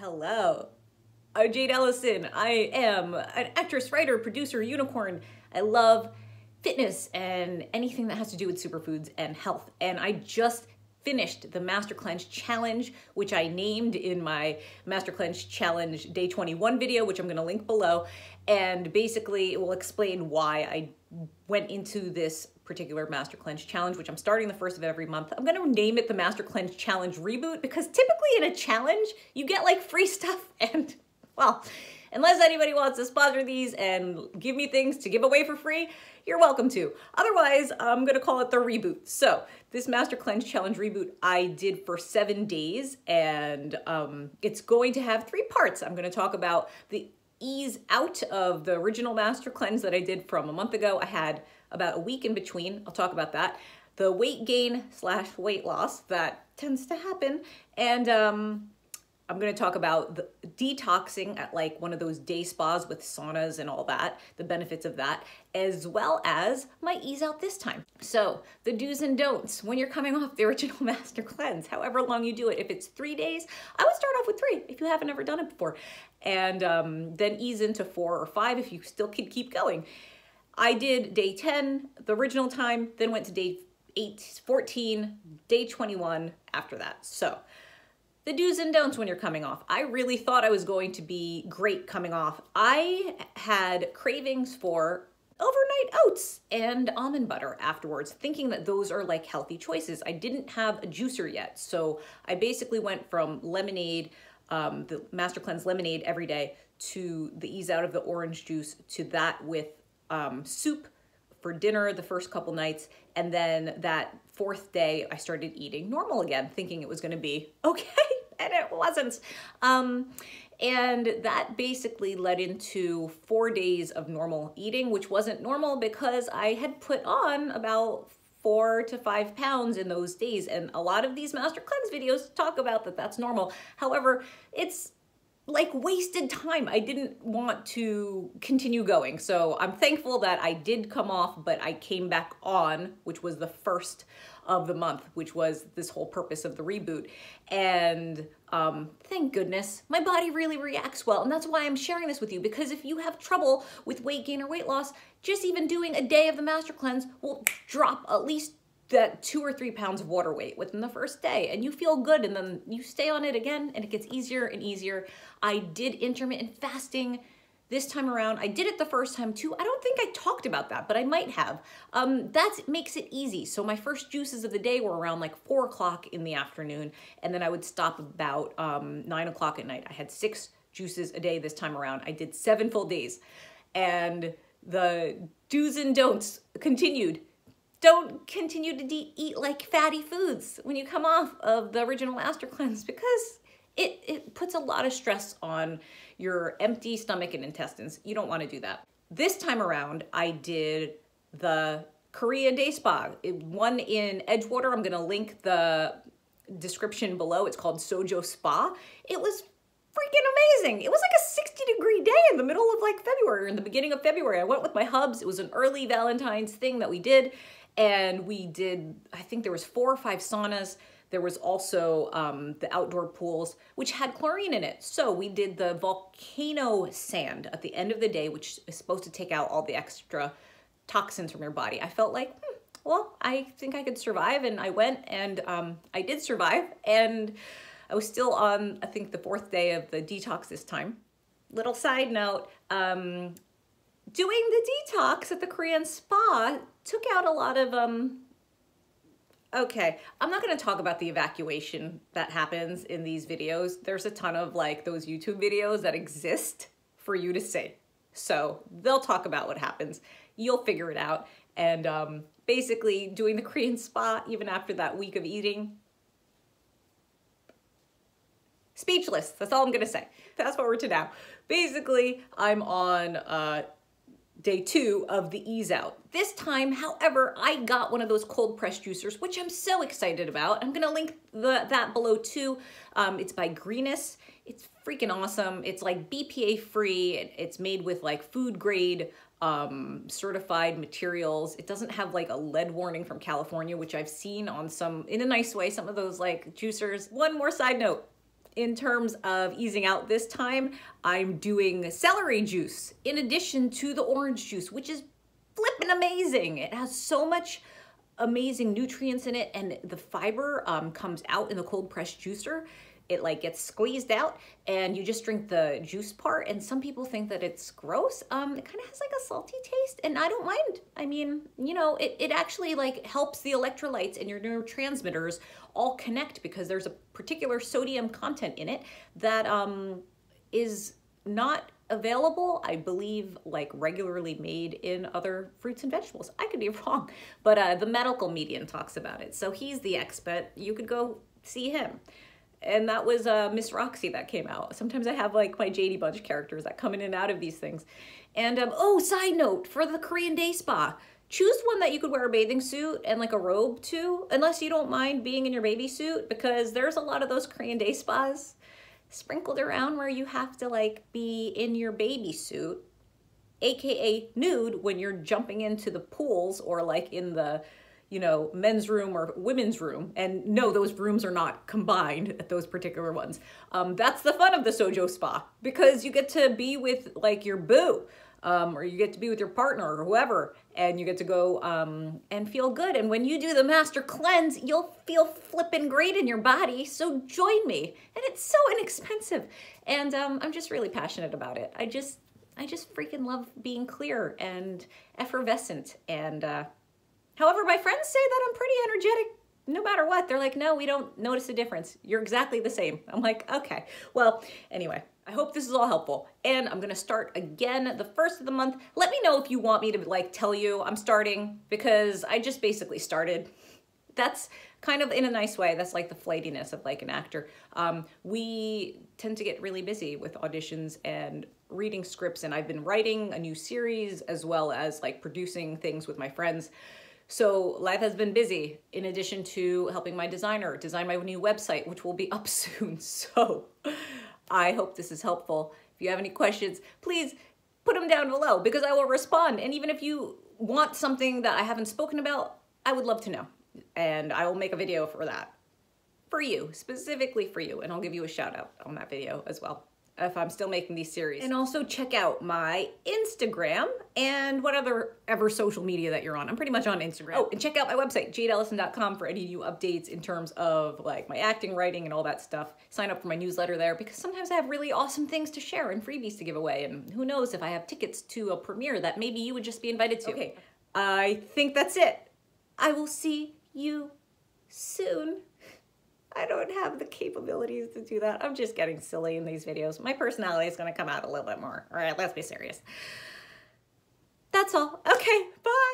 Hello, I'm Jade Elysan. I am an actress, writer, producer, unicorn. I love fitness and anything that has to do with superfoods and health. And I just finished the Master Cleanse Challenge, which I named in my Master Cleanse Challenge Day 21 video, which I'm gonna link below. And basically it will explain why I went into this particular Master Cleanse Challenge, which I'm starting the first of every month. I'm gonna name it the Master Cleanse Challenge Reboot because typically in a challenge, you get like free stuff and, well, unless anybody wants to sponsor these and give me things to give away for free, you're welcome to. Otherwise, I'm gonna call it the reboot. So this Master Cleanse Challenge Reboot I did for 7 days, and it's going to have 3 parts. I'm gonna talk about the ease out of the original Master Cleanse that I did from a month ago. I had about a week in between. I'll talk about that. The weight gain / weight loss that tends to happen. And I'm going to talk about the detoxing at like one of those day spas with saunas and all that, the benefits of that, as well as my ease out this time. So the do's and don'ts when you're coming off the original Master Cleanse, however long you do it. If it's 3 days, I would start off with 3 if you haven't ever done it before, and then ease into 4 or 5 if you still can keep going. I did day 10, the original time, then went to day 14, day 21 after that. So the do's and don'ts when you're coming off. I really thought I was going to be great coming off. I had cravings for overnight oats and almond butter afterwards, thinking that those are like healthy choices. I didn't have a juicer yet, so I basically went from lemonade, the Master Cleanse lemonade every day, to the ease out of the orange juice, to that with soup for dinner the first couple nights, and then that 4th day I started eating normal again, thinking it was going to be okay, and it wasn't. And that basically led into 4 days of normal eating, which wasn't normal because I had put on about 4 to 5 pounds in those days, and a lot of these Master Cleanse videos talk about that that's normal. However, it's like wasted time. I didn't want to continue going. So I'm thankful that I did come off, but I came back on, which was the first of the month, which was this whole purpose of the reboot. And thank goodness, my body really reacts well. And that's why I'm sharing this with you, because if you have trouble with weight gain or weight loss, just even doing a day of the Master Cleanse will drop at least that 2 or 3 pounds of water weight within the first day, and you feel good, and then you stay on it again and it gets easier and easier. I did intermittent fasting this time around. I did it the first time too. I don't think I talked about that, but I might have. That makes it easy. So my first juices of the day were around like 4 o'clock in the afternoon, and then I would stop about 9 o'clock at night. I had 6 juices a day this time around. I did 7 full days, and the do's and don'ts continued. Don't continue to eat like fatty foods when you come off of the original Master Cleanse, because it puts a lot of stress on your empty stomach and intestines. You don't want to do that. This time around, I did the Korea Day Spa. One in Edgewater. I'm going to link the description below. It's called Sojo Spa. It was freaking amazing. It was like a 60-degree day in the middle of like February, or in the beginning of February. I went with my hubs. It was an early Valentine's thing that we did. And we did, I think there was 4 or 5 saunas. There was also the outdoor pools, which had chlorine in it. So we did the volcano sand at the end of the day, which is supposed to take out all the extra toxins from your body. I felt like, well, I think I could survive. And I went, and I did survive. And I was still on, I think, the 4th day of the detox this time. Little side note, doing the detox at the Korean spa took out a lot of, okay, I'm not going to talk about the evacuation that happens in these videos. There's a ton of like those YouTube videos that exist for you to see. So they'll talk about what happens. You'll figure it out. And basically doing the Korean spa, even after that week of eating, speechless. That's all I'm going to say. Fast forward to now. Basically, I'm on day 2 of the ease out. This time, however, I got one of those cold press juicers, which I'm so excited about. I'm gonna link that below too. It's by Greenus. It's freaking awesome. It's like BPA free. It's made with like food grade certified materials. It doesn't have like a lead warning from California, which I've seen on some, in a nice way, some of those like juicers. One more side note. in terms of easing out this time, I'm doing celery juice in addition to the orange juice, which is flippin' amazing. It has so much amazing nutrients in it, and the fiber comes out in the cold pressed juicer. It like gets squeezed out and you just drink the juice part. And some people think that it's gross. It kind of has like a salty taste and I don't mind. I mean, you know, it actually like helps the electrolytes and your neurotransmitters all connect because there's a particular sodium content in it that is not available, I believe, like regularly made in other fruits and vegetables. I could be wrong, but the medical medium talks about it. So he's the expert. You could go see him. And that was Miss Roxy that came out. Sometimes I have like my JD Bunch characters that come in and out of these things. And oh, side note, for the Korean day spa, choose one that you could wear a bathing suit and like a robe to, unless you don't mind being in your baby suit, because there's a lot of those Korean day spas sprinkled around where you have to like be in your baby suit, AKA nude, when you're jumping into the pools or like in the, you know, men's room or women's room. And no, those rooms are not combined at those particular ones. That's the fun of the Sojo Spa, because you get to be with like your boo, or you get to be with your partner or whoever, and you get to go and feel good. And when you do the Master Cleanse, you'll feel flippin' great in your body. So join me. And it's so inexpensive. And I'm just really passionate about it. I just freaking love being clear and effervescent. And however, my friends say that I'm pretty energetic no matter what. They're like, no, we don't notice a difference. You're exactly the same. I'm like, okay. Well, anyway, I hope this is all helpful. And I'm gonna start again the first of the month. Let me know if you want me to like tell you I'm starting, because I just basically started. That's kind of in a nice way. That's like the flightiness of like an actor. We tend to get really busy with auditions and reading scripts, and I've been writing a new series as well as like producing things with my friends. So life has been busy, in addition to helping my designer design my new website, which will be up soon. So I hope this is helpful. If you have any questions, please put them down below, because I will respond. And even if you want something that I haven't spoken about, I would love to know. And I will make a video for that, for you, specifically for you. And I'll give you a shout out on that video as well, if I'm still making these series. And also check out my Instagram and whatever social media that you're on. I'm pretty much on Instagram. Oh, and check out my website, jadelysan.com, for any new updates in terms of like my acting, writing, and all that stuff. Sign up for my newsletter there, because sometimes I have really awesome things to share and freebies to give away. And who knows if I have tickets to a premiere that maybe you would just be invited to. Okay, I think that's it. I will see you soon. I don't have the capabilities to do that. I'm just getting silly in these videos. My personality is going to come out a little bit more. All right, let's be serious. That's all. Okay, bye.